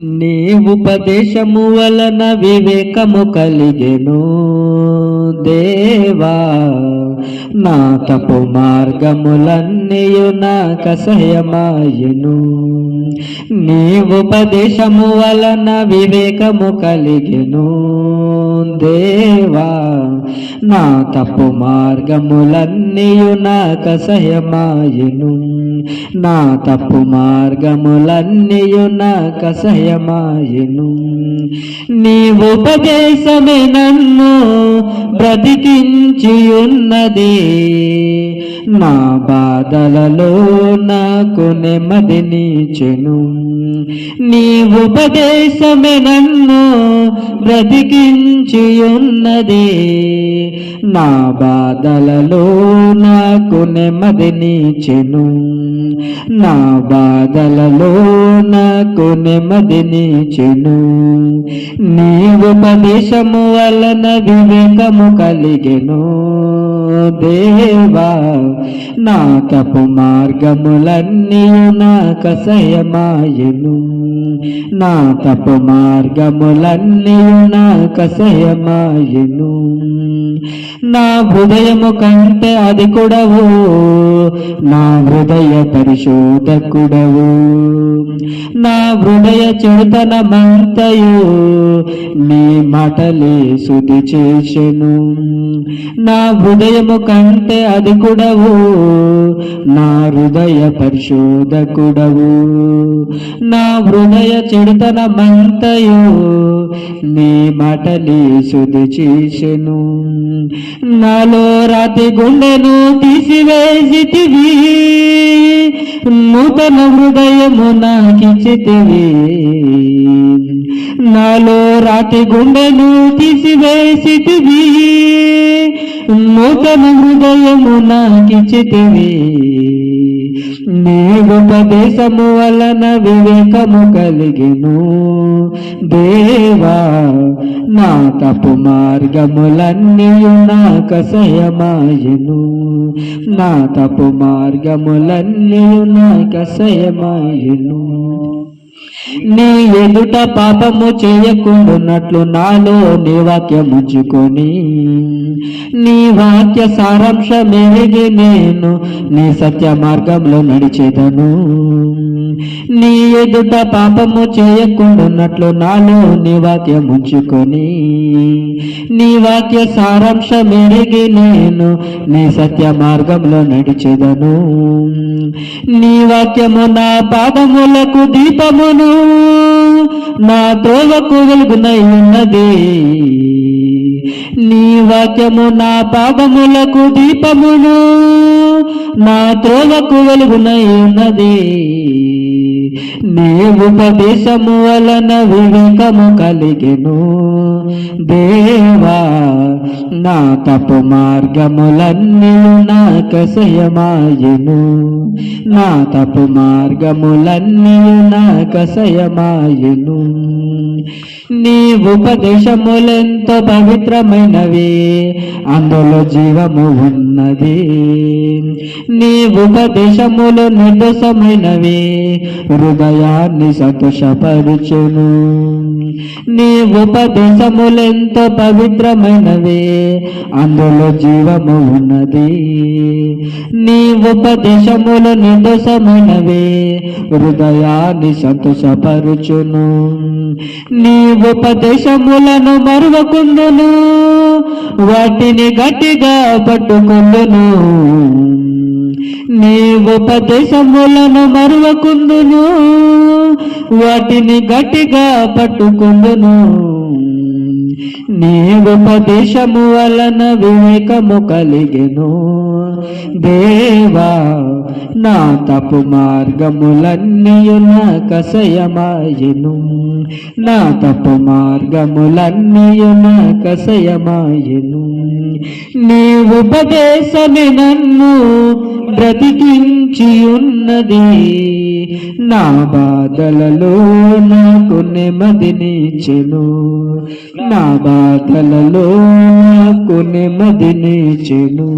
నీ ఉపదేశము వలన వివేకము కలిగెను దేవా, నా తప్పు మార్గములన్నీయు నాకసహ్యమాయెను. నీ ఉపదేశము వలన వివేకము కలిగెను దేవా, నా తప్పు మార్గములన్నీయు నాకసహ్యమాయెను. నా తప్పు మార్గములన్నీయు నాకసహ్యమాయెను. నీ ఉపదేశమే నన్ను బ్రతికించియున్నది, నా బాధలలో నాకు నెమ్మదినిచ్చెను. నీ ఉపదేశమే నన్ను బ్రతికించియున్నది, నా బాధలలో నాకు నెమ్మదినిచ్చెను. నా బాధలలో నాకు నెమ్మదినిచ్చెను. నీ ఉపదేశము వలన వివేకము కలిగెను దేవా, నా తప్పు మార్గములన్నీయు నాకసహ్యమాయెను. నా తప్పు మార్గములన్నీయు నాకసహ్యమాయెను. నా హృదయము కంటే అది కూడవు, నా హృదయ పరిశోధకుడవు. నా హృదయ చెడుతనమంతయు నీ మాటలే శుద్ధి చేసెను. నా హృదయము కంటే అది కూడవు, నా హృదయ పరిశోధకుడవు. నా హృదయ చెడుతనమంతయు నీ మాటలే శుద్ధి చేసెను. నాలో రాతి గుండెను తీసివేసితివి, నూతన హృదయము నాకిచ్చితివి. నాలో రాతి గుండెను తీసివేసితివి, నూతన హృదయము నాకిచ్చితివి. నీ ఉపదేశము వలన వివేకము కలిగెను దేవా, నా తప్పు మార్గములన్నీయు నాకసహ్యమాయెను. నా తప్పు మార్గములన్నీయు నాకసహ్యమాయెను. నీ ఎదుట పాపము చేయకుండునట్లు నాలో నీ వాక్యముంచుకొని, నీ వాక్య సారాంశమెరిగి నేను నీ సత్య మార్గంలో నడిచేదను. నీ ఎదుట పాపము చేయకుండునట్లు నాలో నీ వాక్యముంచుకొని, నీ వాక్య సారాంశమెరిగి నేను నీ సత్య మార్గంలో నడిచేదను. నీ వాక్యము నా పాదములకు దీపమును, నా త్రోవకు వెలుగునై ఉన్నది. నీ వాక్యము నా పాదములకు దీపమును, నా త్రోవకు వెలుగునై ఉన్నది. నీ ఉపదేశము వలన వివేకము కలిగెను దేవా, నా తప్పు మార్గములన్నీయు నాకసహ్యమాయెను. నా తప్పు మార్గములన్నీయు నాకసహ్యమాయెను. నీ ఉపదేశములెంతో పవిత్రమైనవి, అందులో జీవము ఉన్నది. నీ ఉపదేశములు నిర్దోషమైనవి, హృదయాన్ని సంతోషపరుచును. నీ ఉపదేశములెంతో పవిత్రమైనవి, అందులో జీవము ఉన్నది. నీ ఉపదేశములు నిర్దోషమైనవి, హృదయాన్ని సంతోషపరుచును. నీ ఉపదేశములను మరువకుందును, వాటిని గట్టిగా పట్టుకుందును. నీ ఉపదేశములను మరువకుందును, వాటిని గట్టిగా పట్టుకుందును. నీ ఉపదేశము వలన వివేకము కలిగెను దేవా, నా తప్పు మార్గములన్నీయు నాకసహ్యమాయెను. నా తప్పు మార్గములన్నీయు నాకసహ్యమాయెను. నీ ఉపదేశమే నన్ను బ్రతికించియున్నది, నా బాధలలో నాకు నెమ్మదినిచ్చెను. నా బాధలలో నాకు నెమ్మదినిచ్చెను.